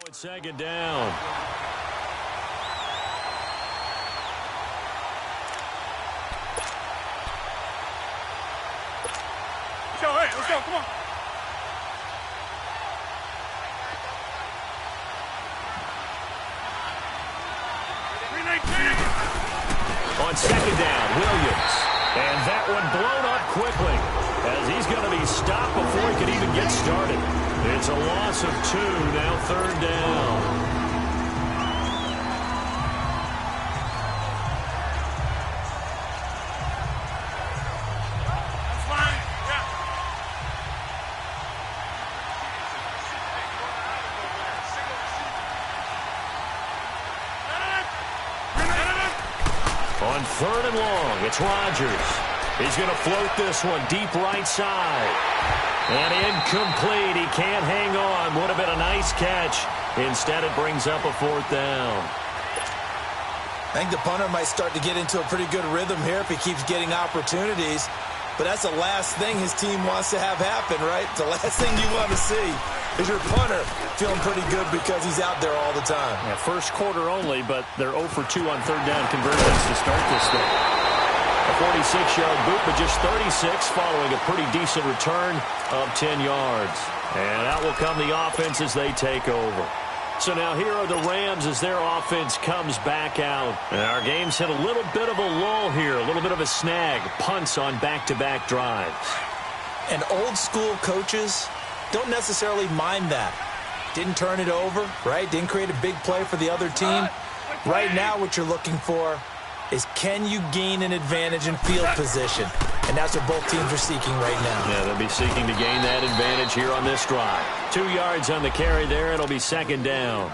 It's second down. Let's go, come on. On second down, Williams. And that one blown up quickly as he's going to be stopped before he can even get started. It's a loss of 2, now third down. On third and long, it's Rodgers. He's going to float this one deep right side. And incomplete. He can't hang on. Would have been a nice catch. Instead, it brings up a fourth down. I think the punter might start to get into a pretty good rhythm here if he keeps getting opportunities. But that's the last thing his team wants to have happen, right? The last thing you want to see is your punter feeling pretty good because he's out there all the time. Yeah, first quarter only, but they're 0 for 2 on third down conversions to start this thing. A 46-yard boot, but just 36 following a pretty decent return of 10 yards. And out will come the offense as they take over. So now here are the Rams as their offense comes back out. And our game's hit a little bit of a lull here, a little bit of a snag. Punts on back-to-back drives. And old-school coaches don't necessarily mind that. Didn't turn it over, right? Didn't create a big play for the other team. Right now what you're looking for is can you gain an advantage in field position? And that's what both teams are seeking right now. Yeah, they'll be seeking to gain that advantage here on this drive. 2 yards on the carry there. It'll be second down.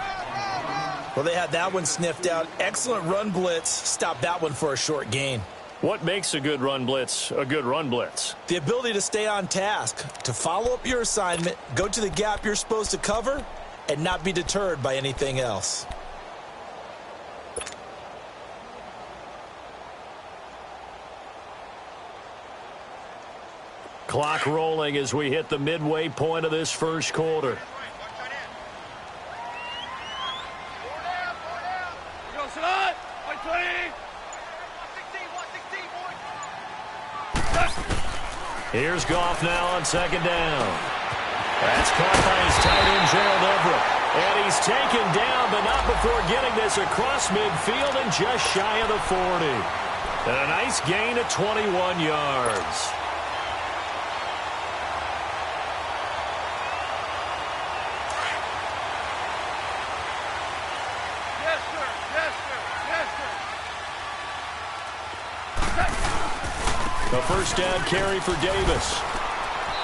Well, they had that one sniffed out. Excellent run blitz. Stop that one for a short gain. What makes a good run blitz a good run blitz? The ability to stay on task, to follow up your assignment, go to the gap you're supposed to cover, and not be deterred by anything else. Clock rolling as we hit the midway point of this first quarter. Here's Goff now on second down. That's caught by his tight end, Gerald Everett. And he's taken down, but not before getting this across midfield and just shy of the 40. And a nice gain of 21 yards. A first down carry for Davis.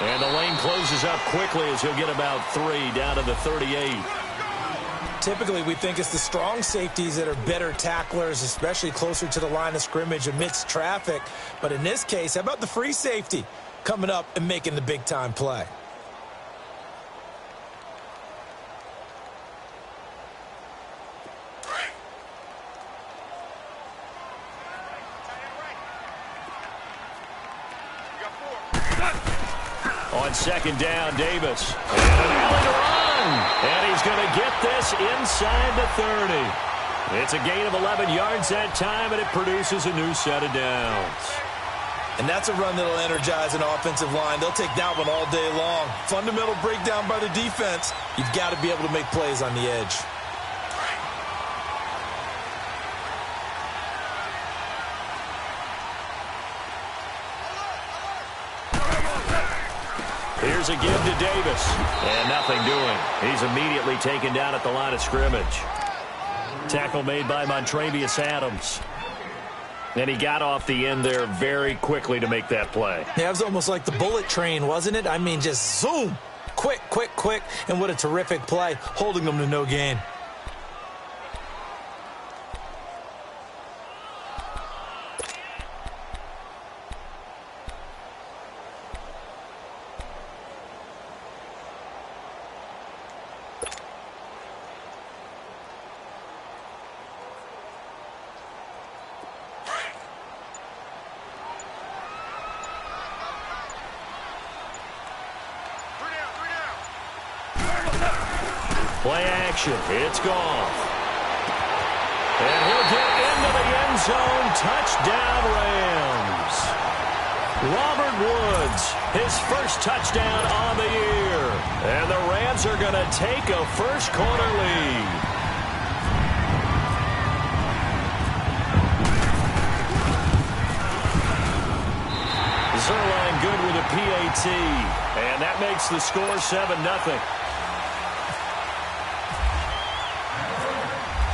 And the lane closes up quickly as he'll get about 3 down to the 38. Typically, we think it's the strong safeties that are better tacklers, especially closer to the line of scrimmage amidst traffic. But in this case, how about the free safety coming up and making the big-time play? On second down, Davis. And an alley to run. And he's going to get this inside the 30. It's a gain of 11 yards that time, and it produces a new set of downs. And that's a run that'll energize an offensive line. They'll take that one all day long. Fundamental breakdown by the defense. You've got to be able to make plays on the edge. Here's a give to Davis. And nothing doing. He's immediately taken down at the line of scrimmage. Tackle made by Montrevious Adams. And he got off the end there very quickly to make that play. Yeah, it was almost like the bullet train, wasn't it? I mean, just zoom. Quick, quick, quick. And what a terrific play, holding them to no gain. Play action. It's Goff. And he'll get into the end zone. Touchdown, Rams. Robert Woods, his first touchdown on the year. And the Rams are going to take a first-quarter lead. Zerline good with a PAT. And that makes the score 7-0.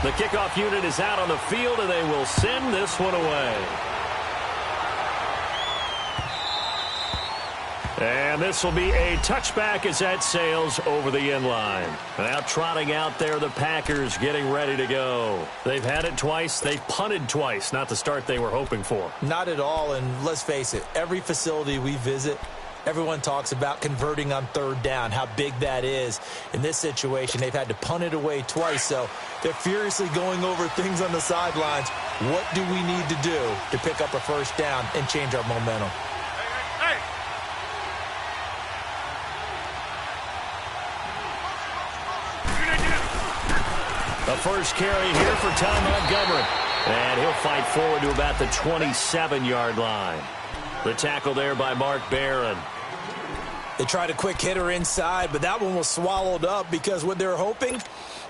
The kickoff unit is out on the field, and they will send this one away. And this will be a touchback as that sails over the end line. Now trotting out there, the Packers getting ready to go. They've had it twice. They've punted twice. Not the start they were hoping for. Not at all, and let's face it, every facility we visit, everyone talks about converting on third down, how big that is. In this situation, they've had to punt it away twice, so they're furiously going over things on the sidelines. What do we need to do to pick up a first down and change our momentum? The first carry here for Tom Montgomery. And he'll fight forward to about the 27-yard line. The tackle there by Mark Barron. They tried a quick hitter inside, but that one was swallowed up because what they're hoping,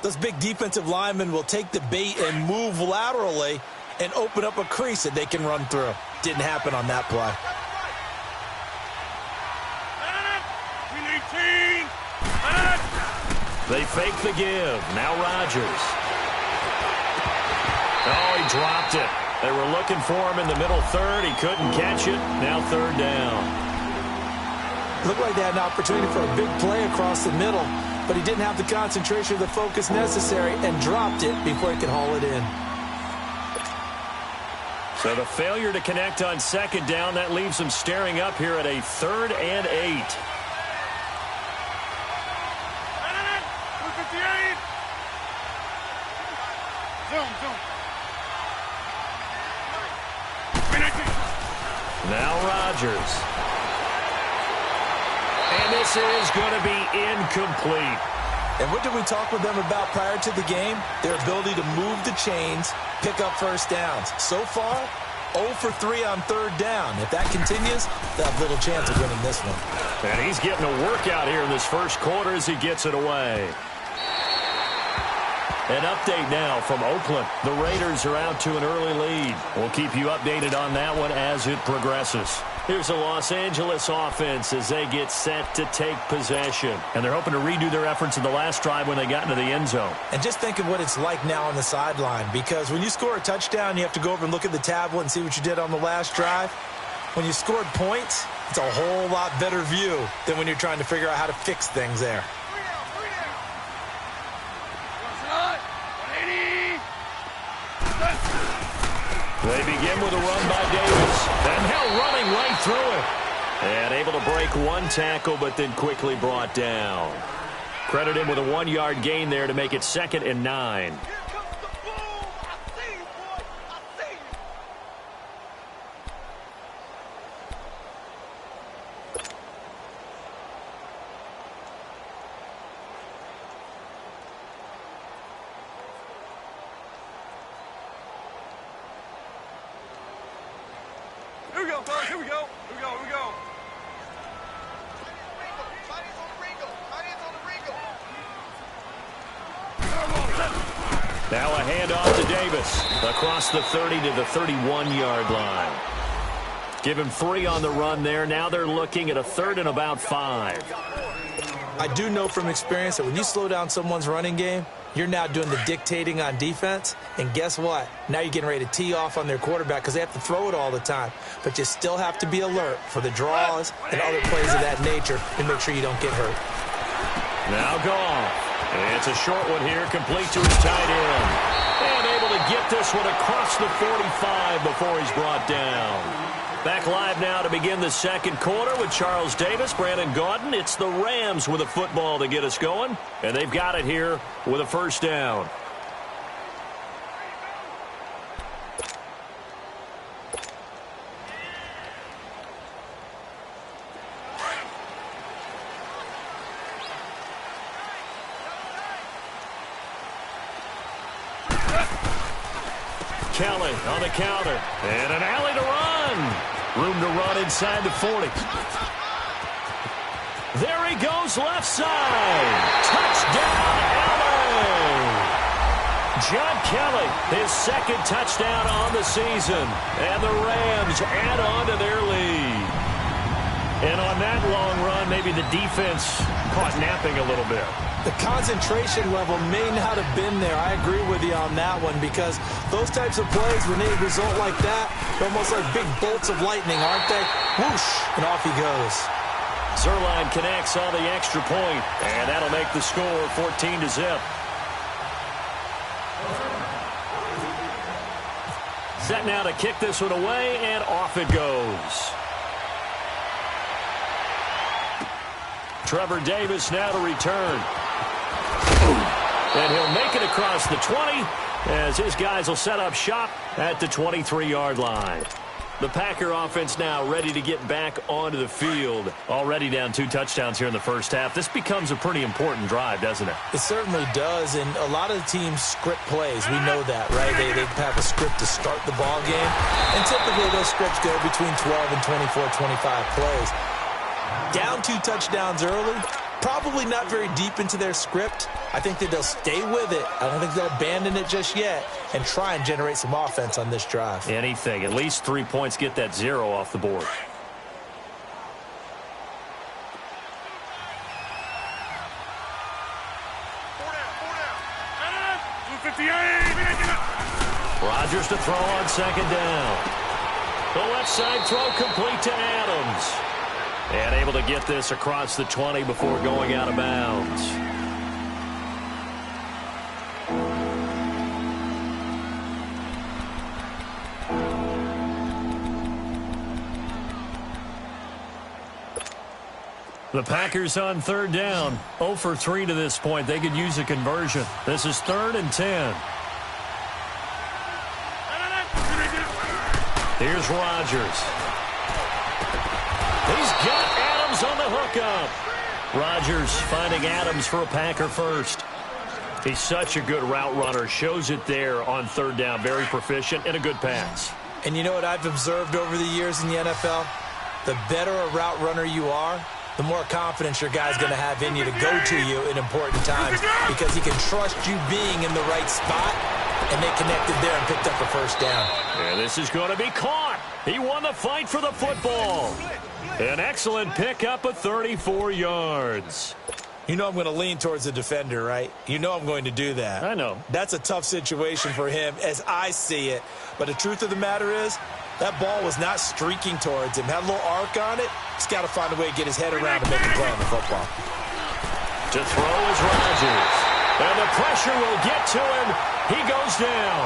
those big defensive linemen will take the bait and move laterally and open up a crease that they can run through. Didn't happen on that play. They fake the give. Now Rodgers. Oh, he dropped it. They were looking for him in the middle third. He couldn't catch it. Now third down. Looked like they had an opportunity for a big play across the middle, but he didn't have the concentration or the focus necessary and dropped it before he could haul it in. So the failure to connect on second down, that leaves them staring up here at a 3rd and 8. Now Rodgers. And this is going to be incomplete. And what did we talk with them about prior to the game? Their ability to move the chains, pick up first downs. So far, 0 for 3 on third down. If that continues, they'll have little chance of winning this one. And he's getting a workout here in this first quarter as he gets it away. An update now from Oakland. The Raiders are out to an early lead. We'll keep you updated on that one as it progresses. Here's the Los Angeles offense as they get set to take possession. And they're hoping to redo their efforts in the last drive when they got into the end zone. And just think of what it's like now on the sideline, because when you score a touchdown, you have to go over and look at the tablet and see what you did on the last drive. When you scored points, it's a whole lot better view than when you're trying to figure out how to fix things there. They begin with a run by Davis. And now running right through it. And able to break one tackle, but then quickly brought down. Credit him with a 1-yard gain there to make it 2nd and 9. Here we go, fellas. Here we go. Here we go. Here we go. Now a handoff to Davis across the 30 to the 31-yard line. Give him 3 on the run there. Now they're looking at a 3rd and about 5. I do know from experience that when you slow down someone's running game, you're now doing the dictating on defense. And guess what? Now you're getting ready to tee off on their quarterback because they have to throw it all the time. But you still have to be alert for the draws and other plays of that nature and make sure you don't get hurt. Now Goff. It's a short one here, complete to his tight end. And able to get this one across the 45 before he's brought down. Back live now to begin the second quarter with Charles Davis, Brandon Gaudin. It's the Rams with a football to get us going, and they've got it here with a first down. Kelly on the counter. And an alley to run. Room to run inside the 40. There he goes left side. Touchdown, LA. John Kelly, his second touchdown on the season. And the Rams add on to their lead. And on that long run, maybe the defense caught napping a little bit. The concentration level may not have been there. I agree with you on that one because those types of plays, when they result like that, they're almost like big bolts of lightning, aren't they? Whoosh, and off he goes. Zerline connects on the extra point, and that'll make the score 14-0. Set now to kick this one away, and off it goes. Trevor Davis now to return. And he'll make it across the 20 as his guys will set up shop at the 23-yard line. The Packer offense now ready to get back onto the field. Already down 2 touchdowns here in the first half. This becomes a pretty important drive, doesn't it? It certainly does, and a lot of the teams script plays. We know that, right? They have a script to start the ball game, and typically those scripts go between 12 and 24, 25 plays. Down 2 touchdowns early, probably not very deep into their script. I think that they'll stay with it. I don't think they'll abandon it just yet and try and generate some offense on this drive. Anything. At least 3 points, get that 0 off the board. Rodgers to throw on second down. The left side throw complete to Adams. And able to get this across the 20 before going out of bounds. The Packers on third down. 0 for 3 to this point. They could use a conversion. This is 3rd and 10. Here's Rodgers. He's got Adams on the hookup. Rodgers finding Adams for a Packer first. He's such a good route runner. Shows it there on third down. Very proficient and a good pass. And you know what I've observed over the years in the NFL? The better a route runner you are, the more confidence your guy's going to have in you to go to you in important times because he can trust you being in the right spot, and they connected there and picked up a first down. And this is going to be caught. He won the fight for the football. An excellent pickup of 34 yards. You know I'm going to lean towards the defender, right? You know I'm going to do that. I know. That's a tough situation for him as I see it. But the truth of the matter is, that ball was not streaking towards him. Had a little arc on it. He's got to find a way to get his head around and make a play on the football. To throw is Rodgers. And the pressure will get to him. He goes down.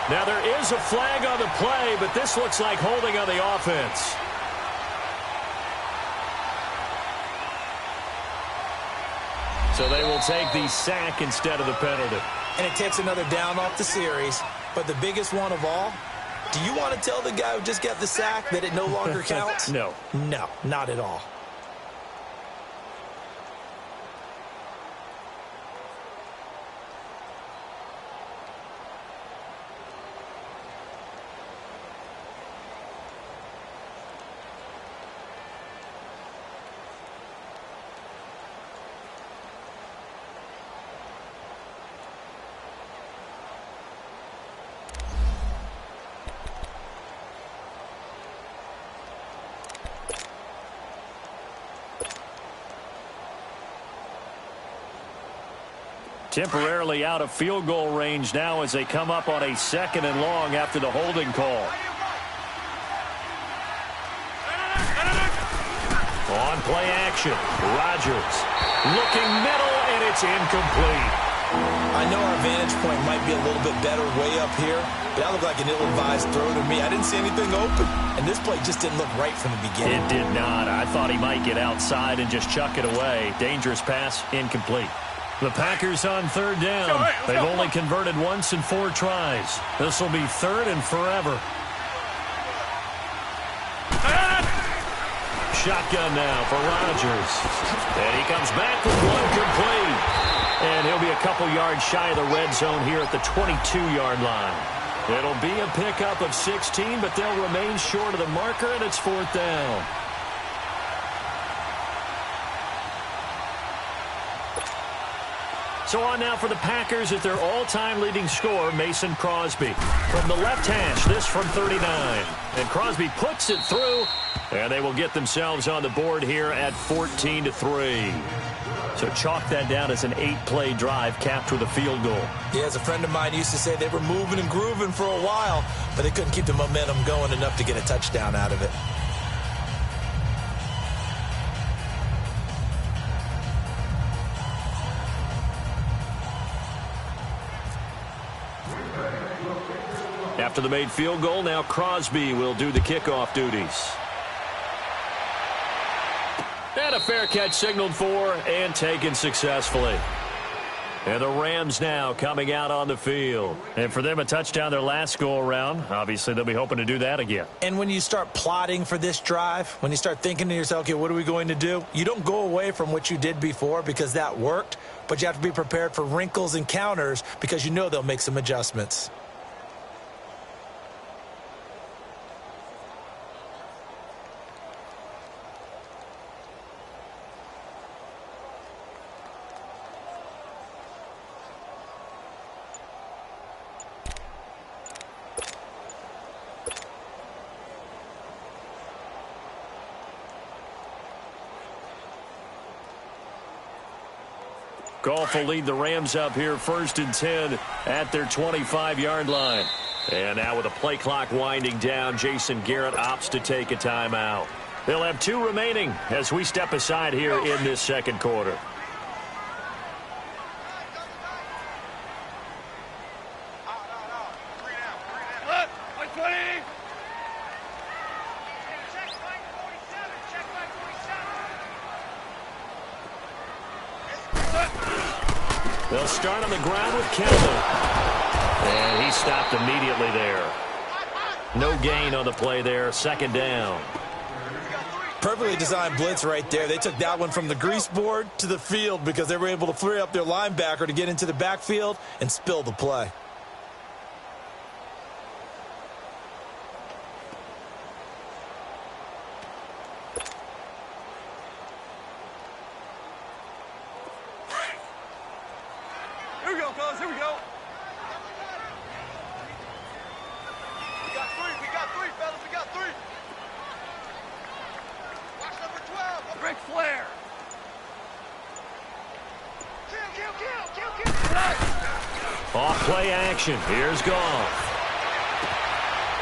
Now there is a flag on the play, but this looks like holding on the offense. So they will take the sack instead of the penalty. And it takes another down off the series. But the biggest one of all, do you want to tell the guy who just got the sack that it no longer counts? No. No, not at all. Temporarily out of field goal range now as they come up on a 2nd and long after the holding call. On play action, Rodgers looking middle, and it's incomplete. I know our vantage point might be a little bit better way up here, but that looked like an ill-advised throw to me. I didn't see anything open, and this play just didn't look right from the beginning. It did not. I thought he might get outside and just chuck it away. Dangerous pass, incomplete. The Packers on third down. They've only converted once in 4 tries. This will be 3rd and forever. Shotgun now for Rodgers. And he comes back with one complete. And he'll be a couple yards shy of the red zone here at the 22-yard line. It'll be a pickup of 16, but they'll remain short of the marker, and it's 4th down. So on now for the Packers at their all-time leading scorer, Mason Crosby. From the left hash, this from 39. And Crosby puts it through, and they will get themselves on the board here at 14-3. So chalk that down as an 8-play drive capped with a field goal. Yeah, as a friend of mine used to say, they were moving and grooving for a while, but they couldn't keep the momentum going enough to get a touchdown out of it. After the made field goal, now Crosby will do the kickoff duties. And a fair catch signaled for and taken successfully. And the Rams now coming out on the field. And for them, a touchdown their last go-around. Obviously, they'll be hoping to do that again. And when you start plotting for this drive, when you start thinking to yourself, okay, what are we going to do? You don't go away from what you did before because that worked, but you have to be prepared for wrinkles and counters because you know they'll make some adjustments. Goff will lead the Rams up here 1st and 10 at their 25-yard line. And now with a play clock winding down, Jason Garrett opts to take a timeout. They'll have 2 remaining as we step aside here in this second quarter. They'll start on the ground with Kelly. And he stopped immediately there. No gain on the play there. 2nd down. Perfectly designed blitz right there. They took that one from the grease board to the field because they were able to free up their linebacker to get into the backfield and spill the play. Here we go, fellas. Here we go. We got 3. We got 3, fellas. We got 3. Watch number 12. Ric Flair. Kill. Off play action. Here's Goff.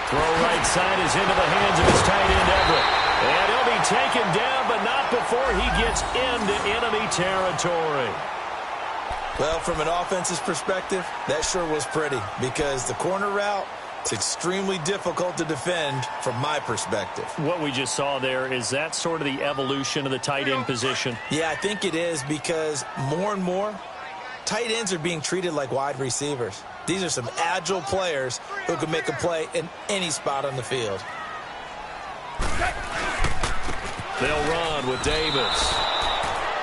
Throw right side is into the hands of his tight end, Everett. And he'll be taken down, but not before he gets into enemy territory. Well, from an offense's perspective, that sure was pretty because the corner route, it's extremely difficult to defend from my perspective. What we just saw there, is that sort of the evolution of the tight end position? Yeah, I think it is because more and more, tight ends are being treated like wide receivers. These are some agile players who can make a play in any spot on the field. They'll run with Davis.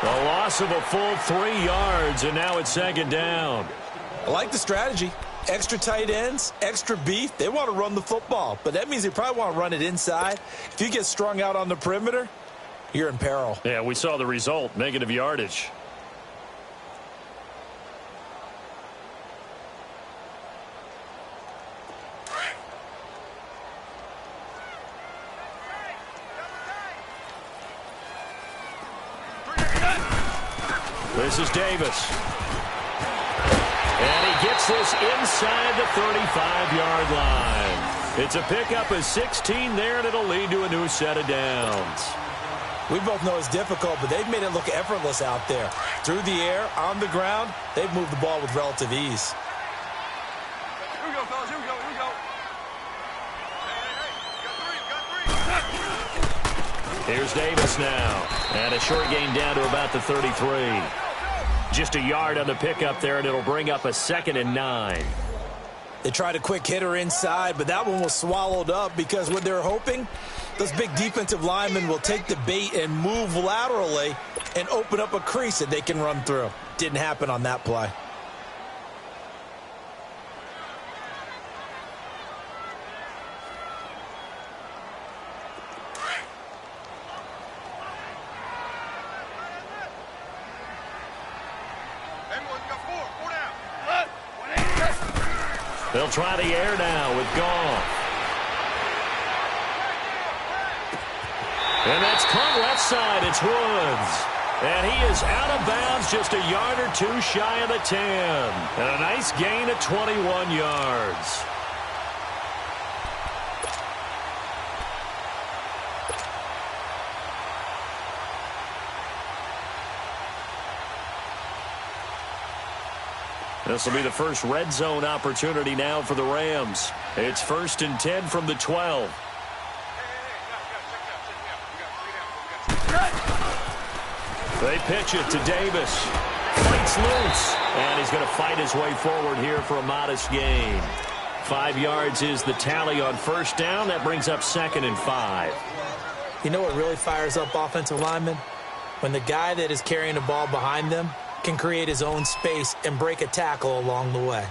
The loss of a full 3 yards, and now it's 2nd down. I like the strategy. Extra tight ends, extra beef. They want to run the football, but that means they probably want to run it inside. If you get strung out on the perimeter, you're in peril. Yeah, we saw the result, negative yardage. This is Davis. And he gets this inside the 35-yard line. It's a pickup of 16 there, and it'll lead to a new set of downs. We both know it's difficult, but they've made it look effortless out there. Through the air, on the ground, they've moved the ball with relative ease. Here we go, fellas. Here we go. Here we go. Hey. Here's Davis now. And a short gain down to about the 33. Just a yard on the pickup there, and it'll bring up a 2nd and 9. They tried a quick hitter inside, but that one was swallowed up because what they're hoping, those big defensive linemen will take the bait and move laterally and open up a crease that they can run through. Didn't happen on that play. They'll try the air now with Goff. And that's caught left side. It's Woods. And he is out of bounds just a yard or two shy of the 10. And a nice gain of 21 yards. This will be the first red zone opportunity now for the Rams. It's 1st and 10 from the 12. They pitch it to Davis. Fights loose. And he's going to fight his way forward here for a modest gain. 5 yards is the tally on first down. That brings up 2nd and 5. You know what really fires up offensive linemen? When the guy that is carrying the ball behind them can create his own space and break a tackle along the way.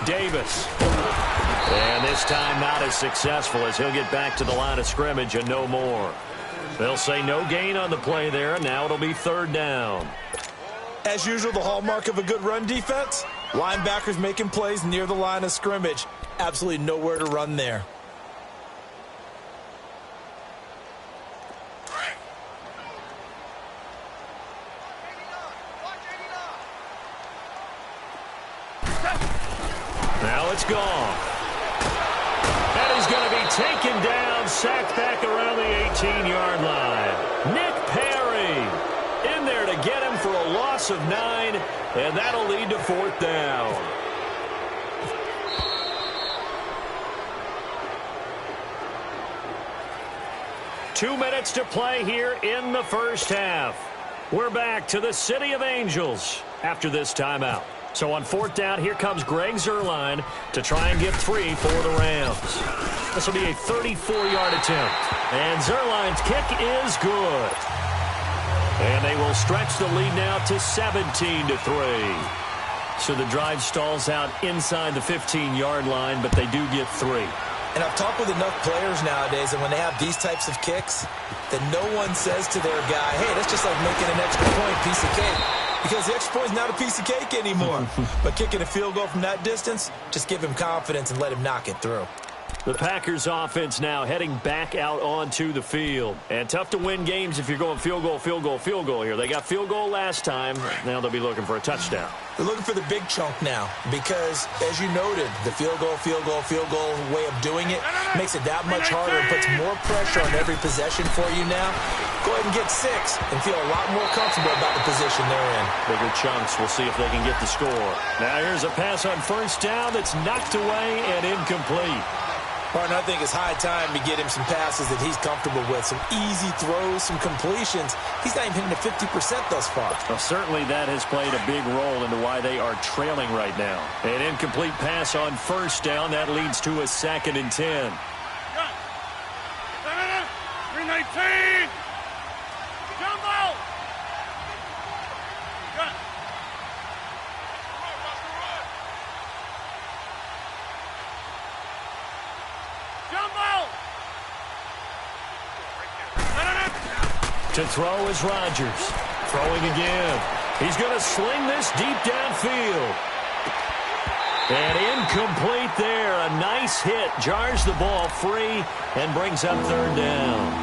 Davis. And this time not as successful as he'll get back to the line of scrimmage and no more. They'll say no gain on the play there, and now it'll be 3rd down. As usual, the hallmark of a good run defense, linebackers making plays near the line of scrimmage. Absolutely nowhere to run there. Now it's gone. And he's going to be taken down, sacked back around the 18-yard line. Nick Perry in there to get him for a loss of 9, and that'll lead to 4th down. Two minutes to play here in the first half. We're back to the City of Angels after this timeout. So on 4th down, here comes Greg Zuerlein to try and get 3 for the Rams. This will be a 34-yard attempt. And Zuerlein's kick is good. And they will stretch the lead now to 17-3. So the drive stalls out inside the 15-yard line, but they do get 3. And I've talked with enough players nowadays, and when they have these types of kicks, that no one says to their guy, hey, that's just like making an extra point, piece of cake. Because the extra point is not a piece of cake anymore. But kicking a field goal from that distance, just give him confidence and let him knock it through. The Packers offense now heading back out onto the field. And tough to win games if you're going field goal, field goal, field goal here. They got field goal last time. Now they'll be looking for a touchdown. They're looking for the big chunk now because, as you noted, the field goal way of doing it makes it that much harder and puts more pressure on every possession for you now. Go ahead and get 6 and feel a lot more comfortable about the position they're in. Bigger chunks. We'll see if they can get the score. Now here's a pass on first down that's knocked away and incomplete. Martin, I think it's high time to get him some passes that he's comfortable with, some easy throws, some completions. He's not even hitting the 50% thus far. Well, certainly that has played a big role into why they are trailing right now. An incomplete pass on first down. That leads to a 2nd and 10. 319! Jumbo! To throw is Rodgers. Throwing again. He's going to sling this deep downfield. And incomplete there. A nice hit. Jars the ball free and brings up 3rd down.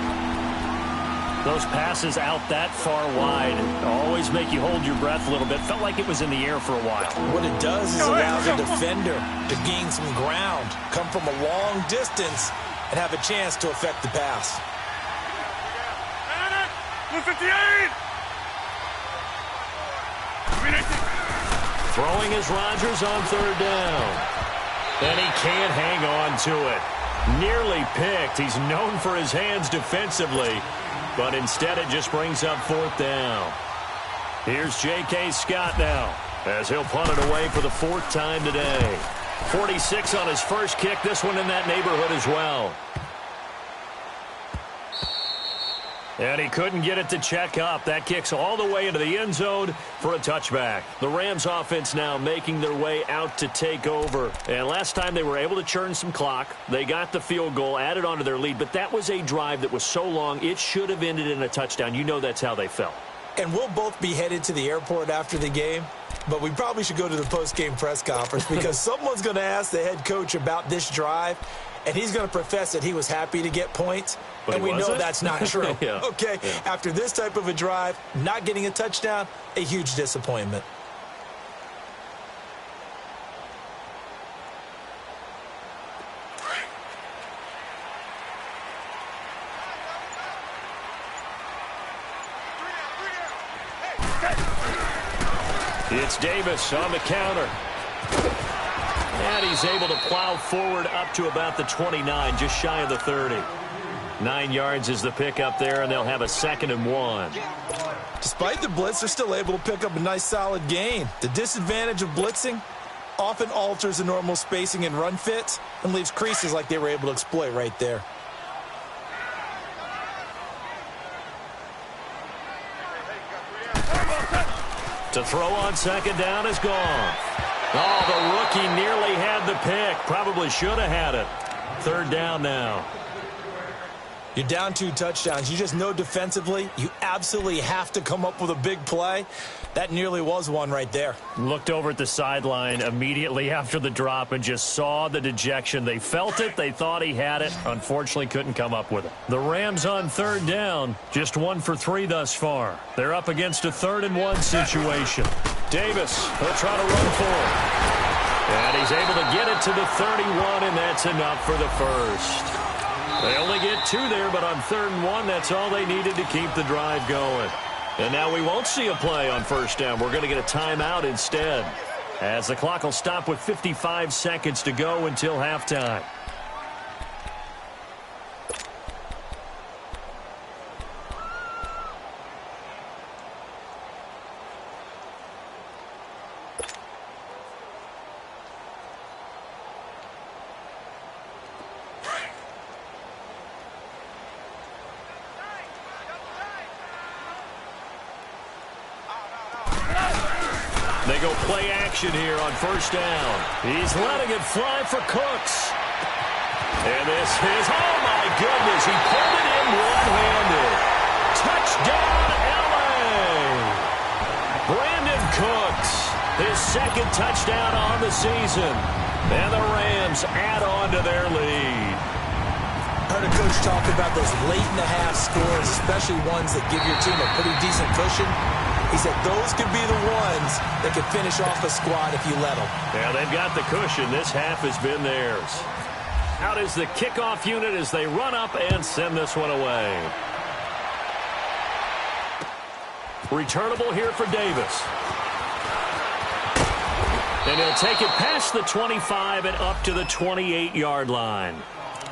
Those passes out that far wide always make you hold your breath a little bit. Felt like it was in the air for a while. What it does is allow the defender to gain some ground, come from a long distance, and have a chance to affect the pass. 258! Throwing is Rodgers on 3rd down. And he can't hang on to it. Nearly picked. He's known for his hands defensively. But instead it just brings up 4th down. Here's J.K. Scott now as he'll punt it away for the 4th time today. 46 on his first kick. This one in that neighborhood as well. And he couldn't get it to check up. That kicks all the way into the end zone for a touchback. The Rams offense now making their way out to take over. And last time they were able to churn some clock. They got the field goal, added on to their lead. But that was a drive that was so long, it should have ended in a touchdown. You know that's how they felt. And we'll both be headed to the airport after the game. But we probably should go to the post-game press conference because someone's going to ask the head coach about this drive. And he's going to profess that he was happy to get points. But and we know that's not true. Yeah. Okay, yeah. After this type of a drive, not getting a touchdown, a huge disappointment. It's Davis on the counter. And he's able to plow forward up to about the 29, just shy of the 30. 9 yards is the pickup there, and they'll have a 2nd and 1. Despite the blitz, they're still able to pick up a nice solid gain. The disadvantage of blitzing often alters the normal spacing and run fits and leaves creases like they were able to exploit right there. To throw on 2nd down is gone. Oh, the rookie nearly had the pick. Probably should have had it. 3rd down now. You're down 2 touchdowns. You just know defensively you absolutely have to come up with a big play. That nearly was one right there. Looked over at the sideline immediately after the drop and just saw the dejection. They felt it. They thought he had it. Unfortunately, couldn't come up with it. The Rams on 3rd down. Just 1 for 3 thus far. They're up against a 3rd and 1 situation. Davis, he'll try to run for it. And he's able to get it to the 31, and that's enough for the first. They only get 2 there, but on 3rd and 1, that's all they needed to keep the drive going. And now we won't see a play on 1st down. We're going to get a timeout instead, as the clock will stop with 55 seconds to go until halftime. They go play action here on 1st down. He's letting it fly for Cooks. And this is, oh my goodness, he pulled it in one-handed. Touchdown, L.A. Brandon Cooks, his 2nd touchdown on the season. And the Rams add on to their lead. I heard a coach talk about those late-in-the-half scores, especially ones that give your team a pretty decent cushion. He said those could be the ones that could finish off a squad if you let them. Yeah, they've got the cushion. This half has been theirs. Out is the kickoff unit as they run up and send this one away. Returnable here for Davis. And he'll take it past the 25 and up to the 28-yard line.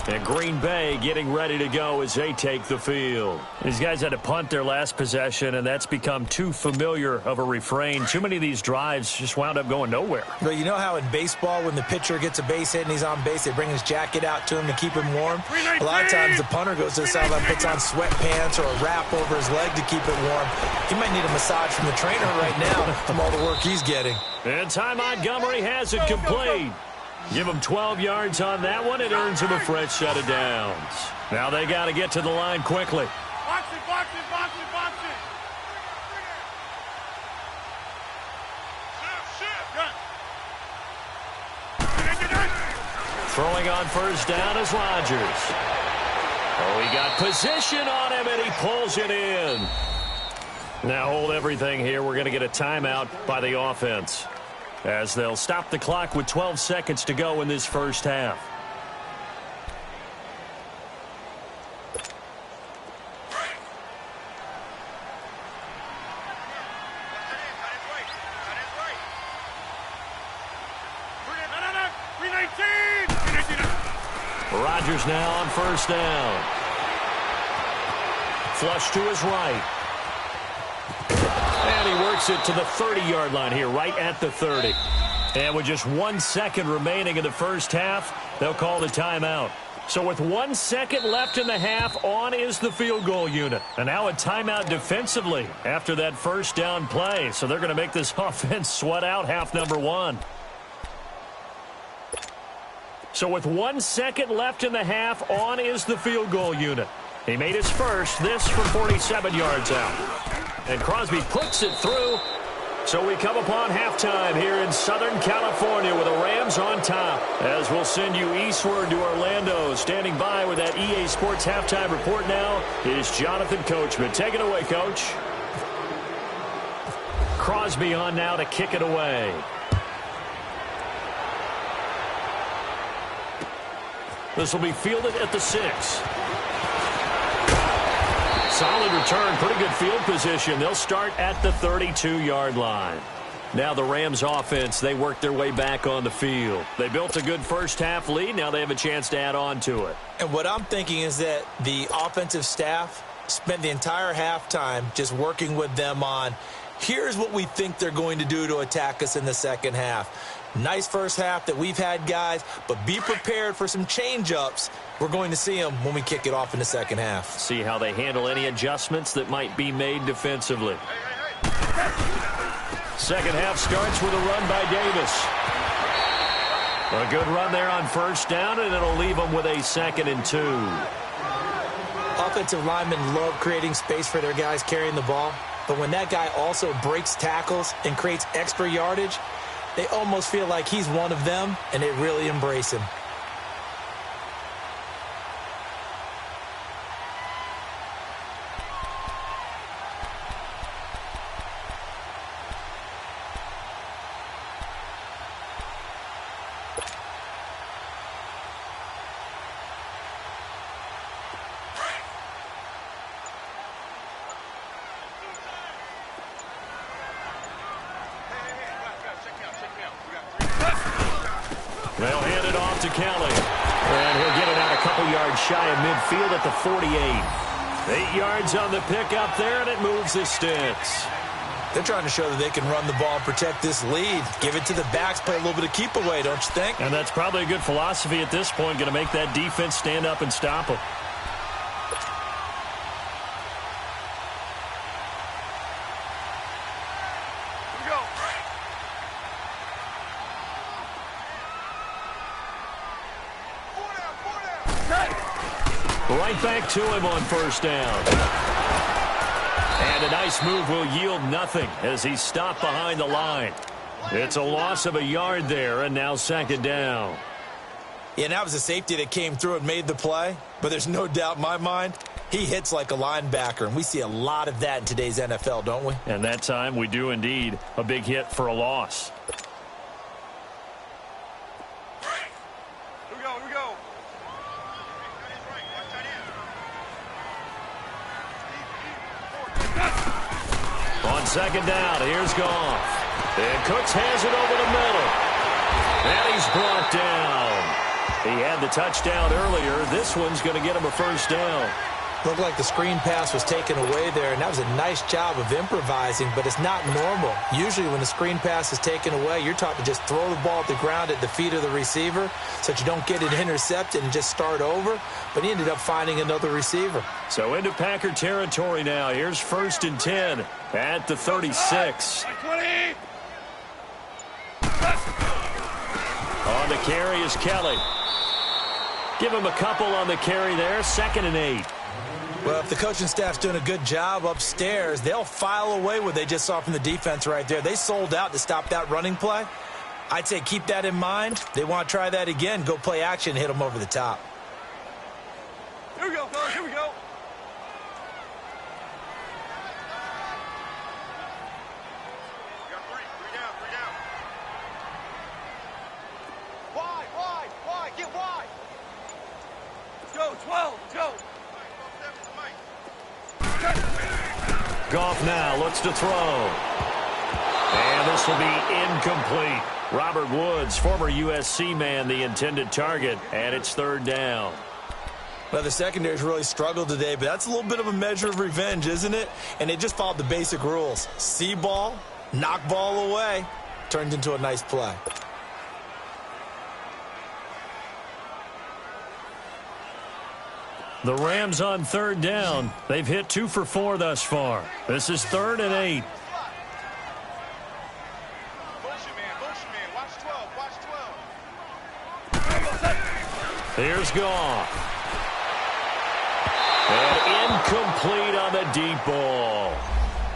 And Green Bay getting ready to go as they take the field. These guys had to punt their last possession, and that's become too familiar of a refrain. Too many of these drives just wound up going nowhere. But you know how in baseball, when the pitcher gets a base hit and he's on base, they bring his jacket out to him to keep him warm? A lot of times the punter goes to the sideline, puts on sweatpants or a wrap over his leg to keep it warm. He might need a massage from the trainer right now from all the work he's getting. And Ty Montgomery has it complete. Give him 12 yards on that one. It earns him a fresh set of downs. Now they got to get to the line quickly. Box it, box it, box it, box it. Throwing on 1st down is Rodgers. Oh, he got position on him, and he pulls it in. Now hold everything here. We're going to get a timeout by the offense, as they'll stop the clock with 12 seconds to go in this first half. Rodgers now on 1st down. Flush to his right. And he works it to the 30-yard line here, right at the 30. And with just 1 second remaining in the first half, they'll call the timeout. So with 1 second left in the half, on is the field goal unit. And now a timeout defensively after that first down play. So they're going to make this offense sweat out half number one. So with 1 second left in the half, on is the field goal unit. He made his first, this from 47 yards out. And Crosby puts it through. So we come upon halftime here in Southern California with the Rams on top. As we'll send you eastward to Orlando. Standing by with that EA Sports halftime report now is Jonathan Coachman. Take it away, Coach. Crosby on now to kick it away. This will be fielded at the 6. Solid return, pretty good field position. They'll start at the 32-yard line. Now the Rams offense, they work their way back on the field. They built a good first half lead. Now they have a chance to add on to it. And what I'm thinking is that the offensive staff spent the entire halftime just working with them on, here's what we think they're going to do to attack us in the second half. Nice first half that we've had, guys, but be prepared for some change-ups. We're going to see them when we kick it off in the second half. See how they handle any adjustments that might be made defensively. Second half starts with a run by Davis. A good run there on first down, and it'll leave them with a 2nd and 2. Offensive linemen love creating space for their guys carrying the ball, but when that guy also breaks tackles and creates extra yardage, they almost feel like he's one of them, and they really embrace him. They'll hand it off to Kelly. And he'll get it out a couple yards shy of midfield at the 48. 8 yards on the pickup there, and it moves the sticks. They're trying to show that they can run the ball and protect this lead. Give it to the backs, play a little bit of keep away, don't you think? And that's probably a good philosophy at this point, going to make that defense stand up and stop them. Right back to him on first down. And a nice move will yield nothing as he's stopped behind the line. It's a loss of a yard there, and now 2nd down. Yeah, and that was a safety that came through and made the play. But there's no doubt in my mind, he hits like a linebacker, and we see a lot of that in today's NFL, don't we? And that time we do indeed. A big hit for a loss. On 2nd down, here's Goff. And Cooks has it over the middle. And he's brought down. He had the touchdown earlier. This one's going to get him a first down. Looked like the screen pass was taken away there, and that was a nice job of improvising, but it's not normal. Usually when the screen pass is taken away, you're taught to just throw the ball at the ground at the feet of the receiver so that you don't get it intercepted and just start over, but he ended up finding another receiver. So into Packer territory now. Here's 1st and 10 at the 36. On the carry is Kelly. Give him a couple on the carry there. 2nd and 8. Well, if the coaching staff's doing a good job upstairs, they'll file away what they just saw from the defense right there. They sold out to stop that running play. I'd say keep that in mind. They want to try that again. Go play action, hit them over the top. Here we go, fellas. Here we go. We got three down. Wide. Get wide. Let's go, 12. Let's go. Goff now looks to throw. And this will be incomplete. Robert Woods, former USC man, the intended target, and it's 3rd down. Well, the secondary's really struggled today, but that's a little bit of a measure of revenge, isn't it? And they just followed the basic rules. See ball, knock ball away, turned into a nice play. The Rams on third down. They've hit 2 for 4 thus far. This is 3rd and 8. Here's Goff. And incomplete on the deep ball.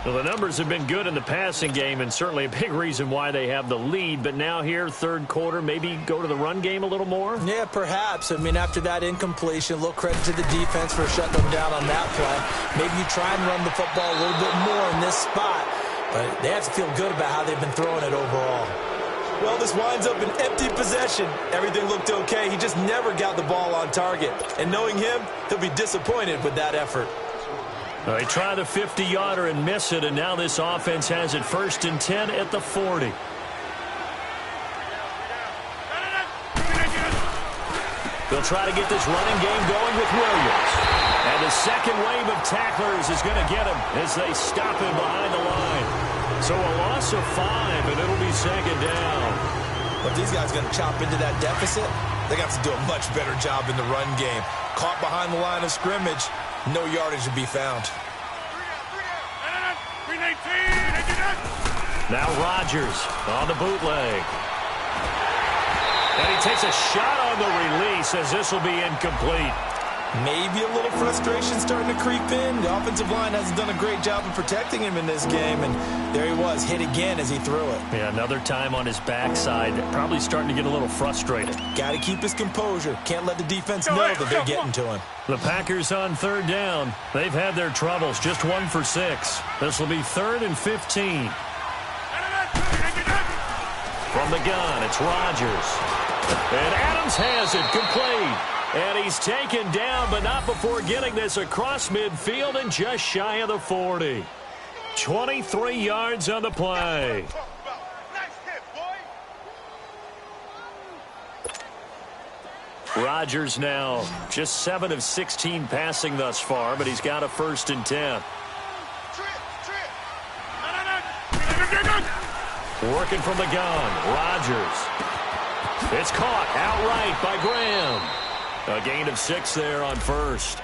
Well, the numbers have been good in the passing game and certainly a big reason why they have the lead. But now here, third quarter, maybe go to the run game a little more? Yeah, perhaps. I mean, after that incompletion, a little credit to the defense for shutting them down on that play. Maybe you try and run the football a little bit more in this spot. But they have to feel good about how they've been throwing it overall. Well, this winds up an empty possession. Everything looked okay. He just never got the ball on target. And knowing him, he'll be disappointed with that effort. They try the 50-yarder and miss it, and now this offense has it 1st and 10 at the 40. They'll try to get this running game going with Williams. And the second wave of tacklers is going to get him as they stop him behind the line. So a loss of 5, and it'll be 2nd down. But these guys are going to chop into that deficit. They got to do a much better job in the run game. Caught behind the line of scrimmage, no yardage to be found. Now Rodgers on the bootleg. And he takes a shot on the release as this will be incomplete. Maybe a little frustration starting to creep in. The offensive line hasn't done a great job of protecting him in this game, and there he was, hit again as he threw it. Yeah, another time on his backside, probably starting to get a little frustrated. Got to keep his composure. Can't let the defense know that they're getting to him. The Packers on third down. They've had their troubles, just 1 for 6. This will be 3rd and 15. From the gun, it's Rodgers. And Adams has it, complete. And he's taken down, but not before getting this across midfield and just shy of the 40. 23 yards on the play. Rodgers now just 7 of 16 passing thus far, but he's got a 1st and 10. Working from the gun, Rodgers. It's caught outright by Graham. A gain of 6 there on 1st.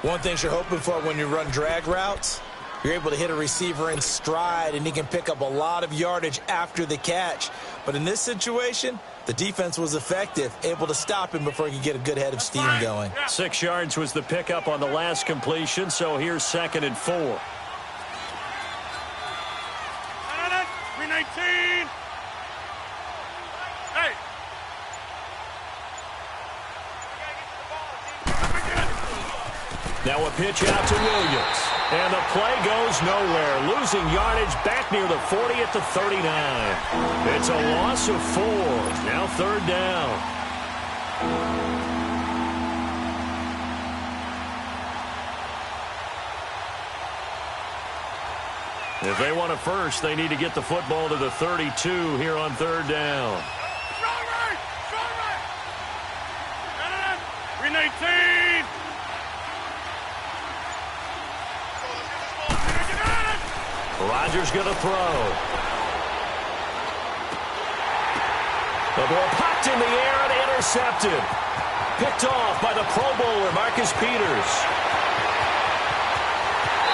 One thing you're hoping for when you run drag routes, you're able to hit a receiver in stride, and he can pick up a lot of yardage after the catch. But in this situation, the defense was effective, able to stop him before he could get a good head of steam going. 6 yards was the pickup on the last completion, so here's 2nd and 4. 319. Hey. Now a pitch out to Williams. And the play goes nowhere. Losing yardage back near the 40 at the 39. It's a loss of 4. Now 3rd down. If they want a first, they need to get the football to the 32 here on 3rd down. 319. Rodgers going to throw. The ball popped in the air and intercepted. Picked off by the Pro Bowler, Marcus Peters.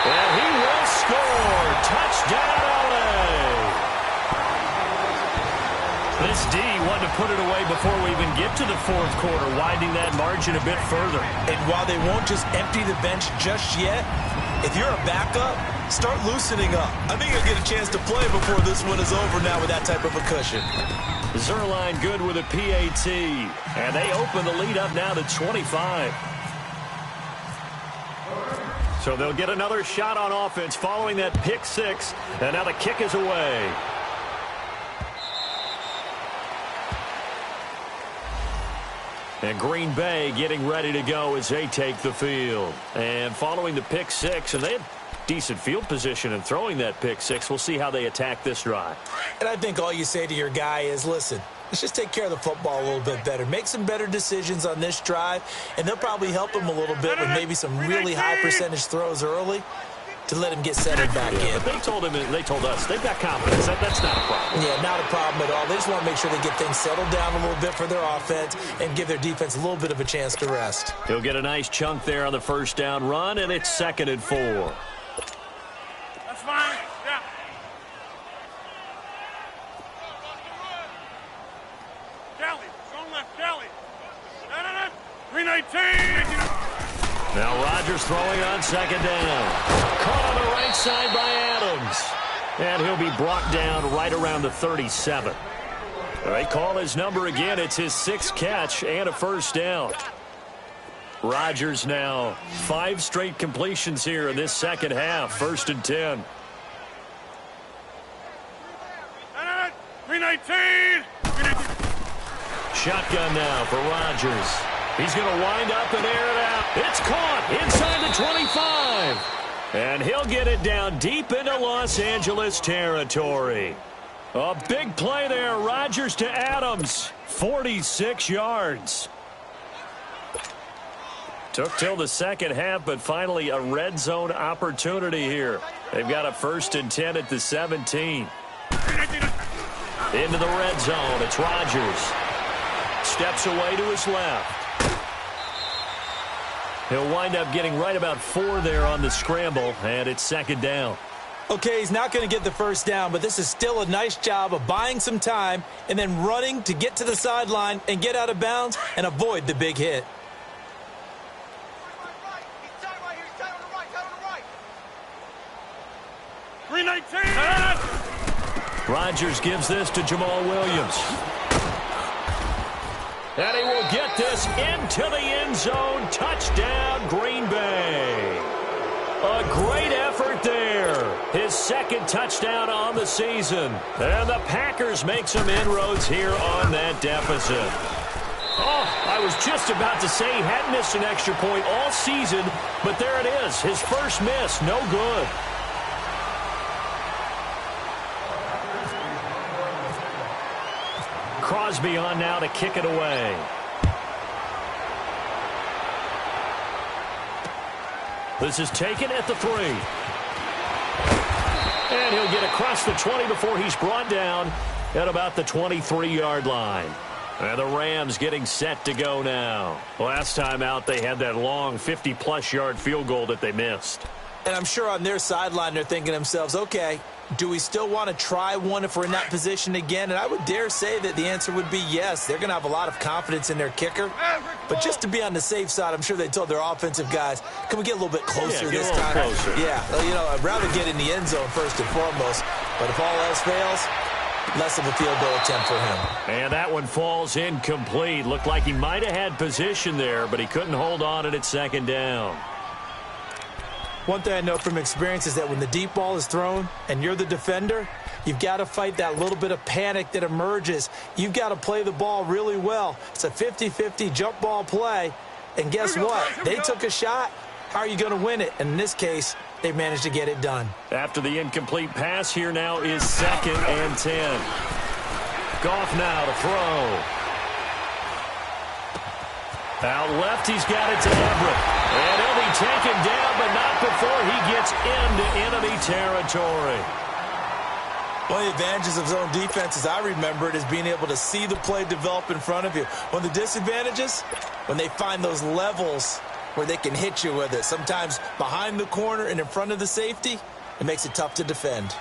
And he will score. Touchdown, LA. This D wanted to put it away before we even get to the 4th quarter, widening that margin a bit further. And while they won't just empty the bench just yet, if you're a backup, start loosening up. I think you'll get a chance to play before this one is over now with that type of a cushion. Zerline good with a PAT. And they open the lead up now to 25. So they'll get another shot on offense following that pick 6. And now the kick is away. And Green Bay getting ready to go as they take the field. And following the pick 6, and they have decent field position in throwing that pick 6. We'll see how they attack this drive. And I think all you say to your guy is, listen, let's just take care of the football a little bit better. Make some better decisions on this drive, and they'll probably help him a little bit with maybe some really high percentage throws early. to let him get settled back in. But they told us, they've got confidence. That's not a problem. Yeah, not a problem at all. They just want to make sure they get things settled down a little bit for their offense and give their defense a little bit of a chance to rest. He'll get a nice chunk there on the first down run, and it's 2nd and 4. That's fine. Yeah. Kelly, zone left, Kelly. 319. Now Rodgers throwing on 2nd down. Caught on the right side by Adams. And he'll be brought down right around the 37. They call his number again. It's his 6th catch and a first down. Rodgers now 5 straight completions here in this second half. 1st and 10. 319. Shotgun now for Rodgers. He's going to wind up and air it out. It's caught inside the 25. And he'll get it down deep into Los Angeles territory. A big play there. Rodgers to Adams. 46 yards. Took till the second half, but finally a red zone opportunity here. They've got a 1st and 10 at the 17. Into the red zone. It's Rodgers. Steps away to his left. He'll wind up getting right about 4 there on the scramble, and it's 2nd down. Okay, he's not going to get the first down, but this is still a nice job of buying some time and then running to get to the sideline and get out of bounds and avoid the big hit. He's tight right here. He's tight on the right. Tight on the right. 319. Rodgers gives this to Jamal Williams. And he will get this into the end zone. Touchdown, Green Bay. A great effort there. His 2nd touchdown on the season. And the Packers make some inroads here on that deficit. Oh, I was just about to say he hadn't missed an extra point all season, but there it is. His first miss, no good. Crosby on now to kick it away. This is taken at the 3. And he'll get across the 20 before he's brought down at about the 23-yard line. And the Rams getting set to go now. Last time out, they had that long 50-plus yard field goal that they missed. And I'm sure on their sideline they're thinking to themselves, okay, do we still want to try one if we're in that position again? And I would dare say that the answer would be yes. They're going to have a lot of confidence in their kicker. But just to be on the safe side, I'm sure they told their offensive guys, can we get a little bit closer this time? Closer. Yeah, I'd rather get in the end zone first and foremost. But if all else fails, less of a field goal attempt for him. And that one falls incomplete. Looked like he might have had position there, but he couldn't hold on at 2nd down. One thing I know from experience is that when the deep ball is thrown and you're the defender, you've got to fight that little bit of panic that emerges. You've got to play the ball really well. It's a 50-50 jump ball play. And guess what? They took a shot. How are you going to win it? And in this case, they managed to get it done. After the incomplete pass, here now is 2nd and 10. Goff now to throw. Out left, he's got it to Everett. And he'll be taken down, but not before he gets into enemy territory. One of the advantages of zone defense, as I remember it, is being able to see the play develop in front of you. One of the disadvantages, when they find those levels where they can hit you with it, sometimes behind the corner and in front of the safety, it makes it tough to defend.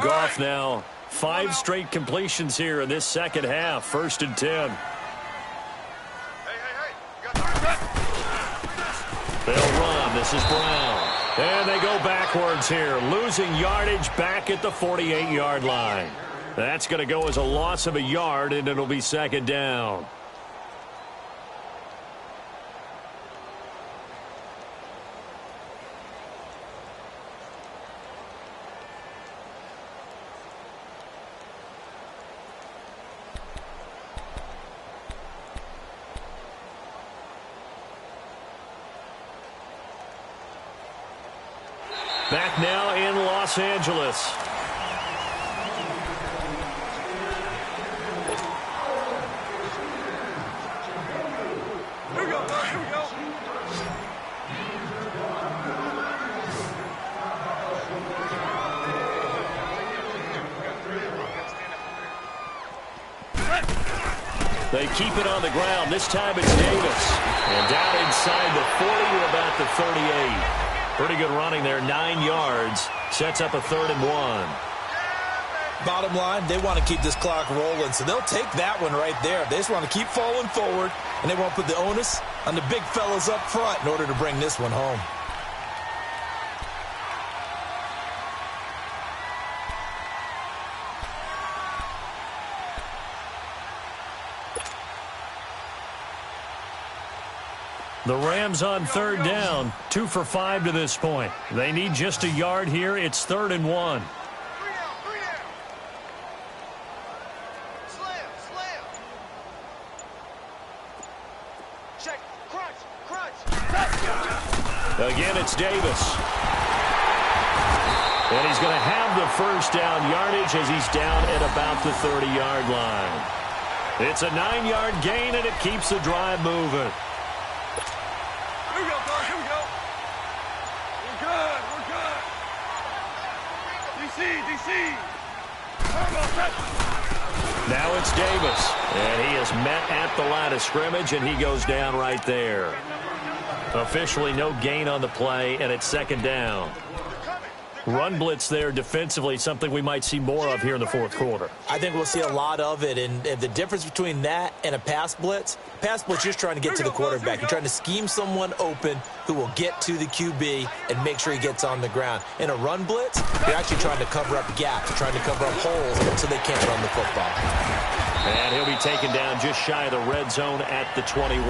Goff now 5 straight completions here in this second half. 1st and 10. They'll run. This is Brown. And they go backwards here, losing yardage back at the 48-yard line. That's going to go as a loss of a yard, and it'll be 2nd down. Back now in Los Angeles. They keep it on the ground. This time it's Davis. And down inside the 40 to about the 38. Pretty good running there, 9 yards. Sets up a 3rd and 1. Bottom line, they want to keep this clock rolling, so they'll take that one right there. They just want to keep falling forward, and they won't put the onus on the big fellas up front in order to bring this one home. The Rams on 3rd down, 2 for 5 to this point. They need just a yard here. It's 3rd and 1. Again, it's Davis. And he's going to have the first down yardage as he's down at about the 30-yard line. It's a 9-yard gain, and it keeps the drive moving. Here we go, Clark. Here we go. We're good. We're good. DC. Now it's Davis. And he is met at the line of scrimmage, and he goes down right there. Officially no gain on the play, and it's 2nd down. Run blitz there defensively, something we might see more of here in the 4th quarter. I think we'll see a lot of it, and the difference between that and a pass blitz you're just trying to get to the quarterback. You're trying to scheme someone open who will get to the QB and make sure he gets on the ground. In a run blitz, you're actually trying to cover up gaps, trying to cover up holes so they can't run the football. And he'll be taken down just shy of the red zone at the 21.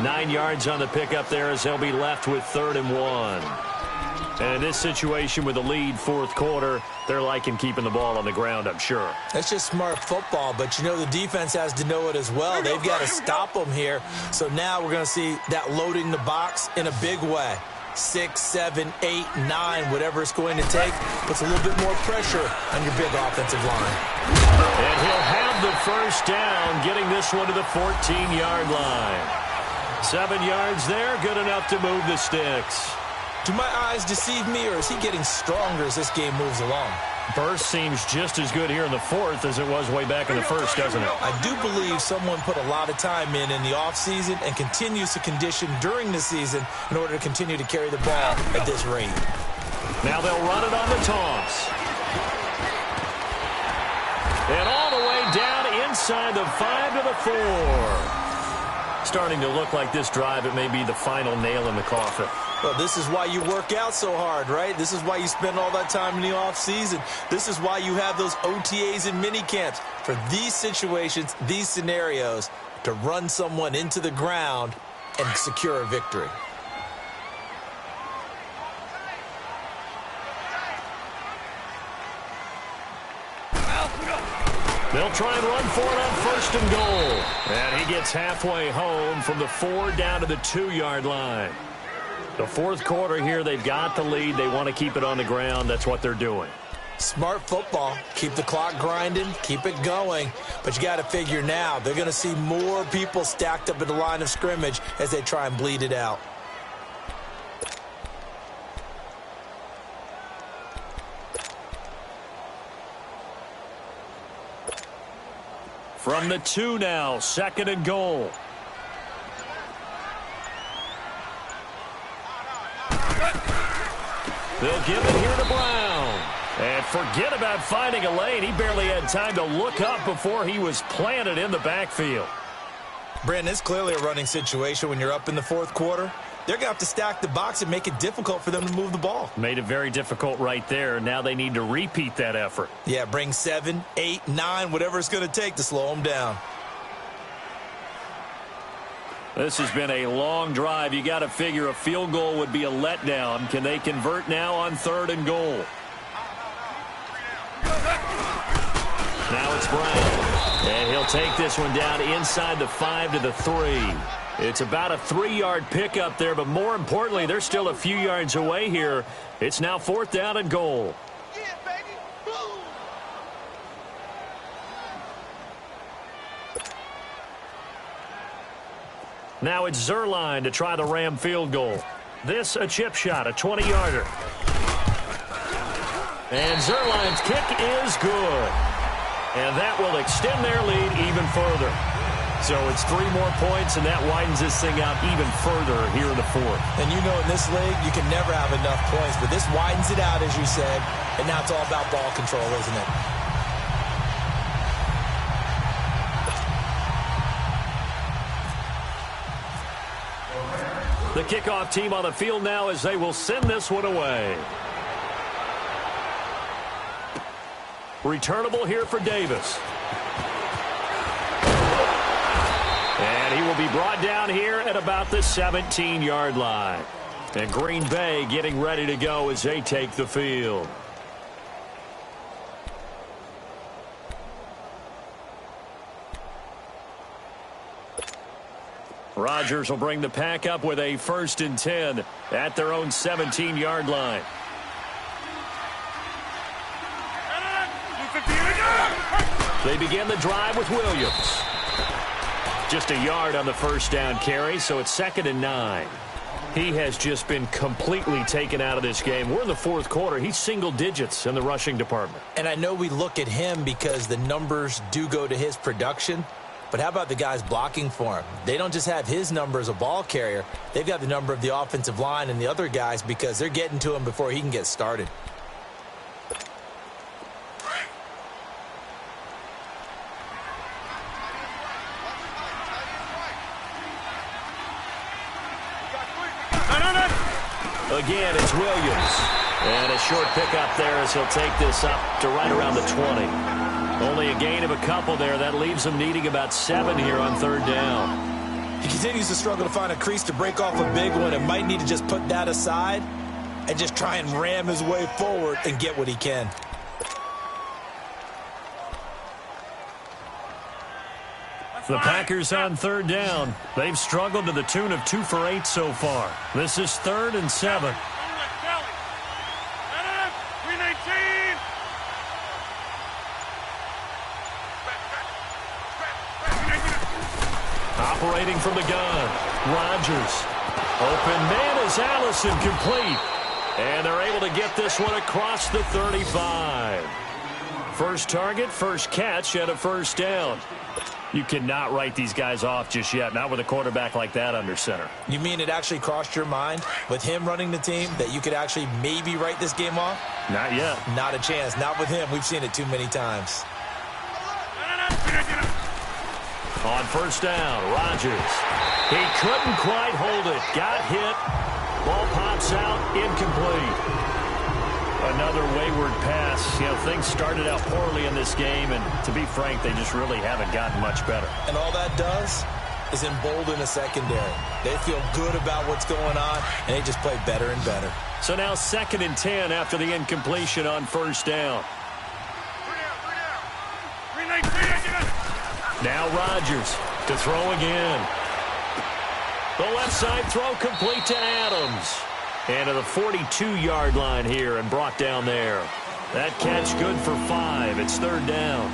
9 yards on the pickup there as they'll be left with 3rd and 1. And in this situation with the lead 4th quarter, they're liking keeping the ball on the ground, I'm sure. That's just smart football, but you know the defense has to know it as well. They've got to stop them here. So now we're going to see that loading the box in a big way. 6, 7, 8, 9, whatever it's going to take, puts a little bit more pressure on your big offensive line. And he'll have the first down, getting this one to the 14-yard line. 7 yards there, good enough to move the sticks. Do my eyes deceive me, or is he getting stronger as this game moves along? Burst seems just as good here in the 4th as it was way back in the 1st, doesn't it? I do believe someone put a lot of time in the offseason and continues to condition during the season in order to continue to carry the ball at this rate. Now they'll run it on the toss. And all the way down inside the 5 to the 4. Starting to look like this drive, it may be the final nail in the coffin. Well, this is why you work out so hard, right? This is why you spend all that time in the offseason. This is why you have those OTAs and mini camps for these situations, these scenarios, to run someone into the ground and secure a victory. They'll try and run for it on 1st and goal. And he gets halfway home from the 4 down to the 2-yard line. The 4th quarter here, they've got the lead. They want to keep it on the ground. That's what they're doing. Smart football. Keep the clock grinding. Keep it going. But you got to figure now, they're going to see more people stacked up at the line of scrimmage as they try and bleed it out. From the 2 now, 2nd and goal. They'll give it here to Brown. And forget about finding a lane. He barely had time to look up before he was planted in the backfield. Brandon, it's clearly a running situation when you're up in the 4th quarter. They're going to have to stack the box and make it difficult for them to move the ball. Made it very difficult right there. Now they need to repeat that effort. Yeah, bring 7, 8, 9, whatever it's going to take to slow them down. This has been a long drive. You got to figure a field goal would be a letdown. Can they convert now on 3rd and goal? Now it's Brown. And he'll take this one down inside the 5 to the 3. It's about a 3-yard pickup there, but more importantly, they're still a few yards away here. It's now 4th down and goal. Yeah, baby. Boom. Now it's Zerline to try the Ram field goal. This a chip shot, a 20-yarder. And Zerline's kick is good. And that will extend their lead even further. So it's 3 more points, and that widens this thing out even further here in the fourth. And you know in this league, you can never have enough points, but this widens it out, as you said, and now it's all about ball control, isn't it? The kickoff team on the field now as they will send this one away. Returnable here for Davis. And he will be brought down here at about the 17-yard line. And Green Bay getting ready to go as they take the field. Rodgers will bring the pack up with a 1st and 10 at their own 17-yard line. They begin the drive with Williams. Just a yard on the first down carry, so it's 2nd and 9. He has just been completely taken out of this game. We're in the fourth quarter. He's single digits in the rushing department. And I know we look at him because the numbers do go to his production. But how about the guys blocking for him? They don't just have his number as a ball carrier. They've got the number of the offensive line and the other guys because they're getting to him before he can get started. Again, it's Williams. And a short pickup there as he'll take this up to right around the 20. Only a gain of a couple there. That leaves him needing about 7 here on 3rd down. He continues to struggle to find a crease to break off a big one and might need to just put that aside and just try and ram his way forward and get what he can. The Packers on 3rd down. They've struggled to the tune of 2 for 8 so far. This is 3rd and 7. Operating from the gun, Rodgers. Open man is Allison, complete. And they're able to get this one across the 35. First target, first catch, and a 1st down. You cannot write these guys off just yet, not with a quarterback like that under center. You mean it actually crossed your mind with him running the team that you could actually maybe write this game off? Not yet. Not a chance. Not with him. We've seen it too many times. On 1st down, Rodgers. He couldn't quite hold it. Got hit. Ball pops out. Incomplete. Another wayward pass. You know, things started out poorly in this game, and to be frank, they just really haven't gotten much better. And all that does is embolden a secondary. They feel good about what's going on, and they just play better and better. So now 2nd and 10 after the incompletion on 1st down. Now Rodgers to throw again. The left side throw complete to Adams. And to the 42-yard line here and brought down there. That catch good for 5. It's 3rd down.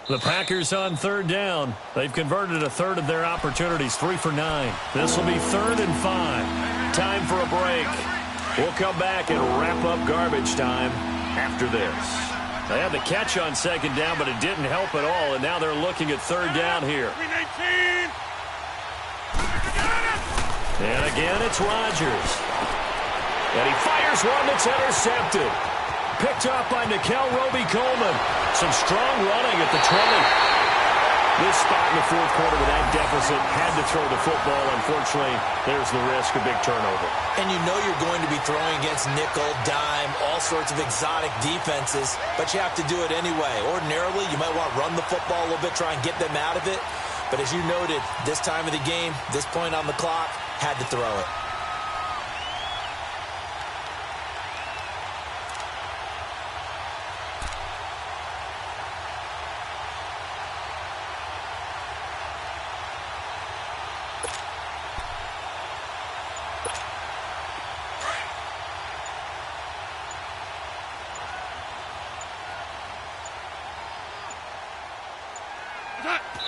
The Packers on 3rd down. They've converted a third of their opportunities, 3 for 9. This will be 3rd and 5. Time for a break. We'll come back and wrap up garbage time after this. They had the catch on 2nd down, but it didn't help at all, and now they're looking at 3rd down here. And again, it's Rodgers. And he fires one that's intercepted. Picked up by Nikel Roby-Coleman. Some strong running at the 20. This spot in the fourth quarter with that deficit, had to throw the football. Unfortunately, there's the risk of big turnover. And you know you're going to be throwing against nickel, dime, all sorts of exotic defenses, but you have to do it anyway. Ordinarily, you might want to run the football a little bit, try and get them out of it. But as you noted, this time of the game, this point on the clock, had to throw it.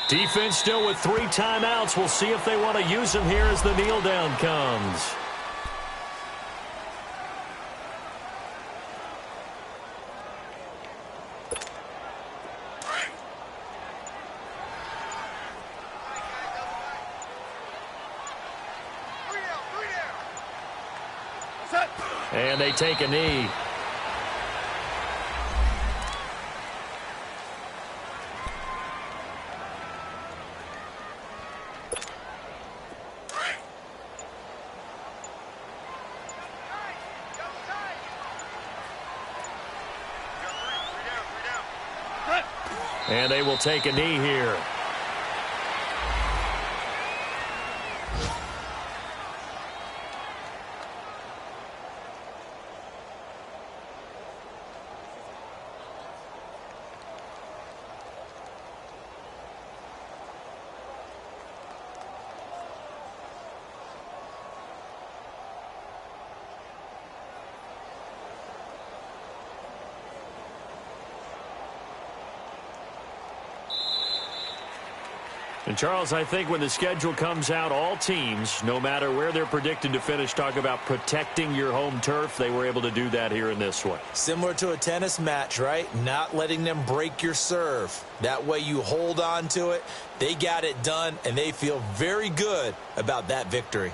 Defense still with 3 timeouts. We'll see if they want to use them here as the kneel down comes. And they take a knee. And they will take a knee here. And, Charles, I think when the schedule comes out, all teams, no matter where they're predicted to finish, talk about protecting your home turf. They were able to do that here in this one. Similar to a tennis match, right? Not letting them break your serve. That way you hold on to it. They got it done, and they feel very good about that victory.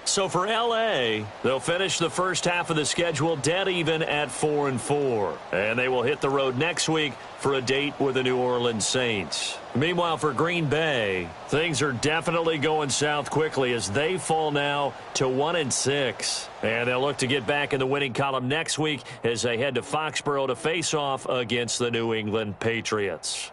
So for L.A., they'll finish the first half of the schedule dead even at 4-4. And they will hit the road next week for a date with the New Orleans Saints. Meanwhile, for Green Bay, things are definitely going south quickly as they fall now to 1-6. And they'll look to get back in the winning column next week as they head to Foxborough to face off against the New England Patriots.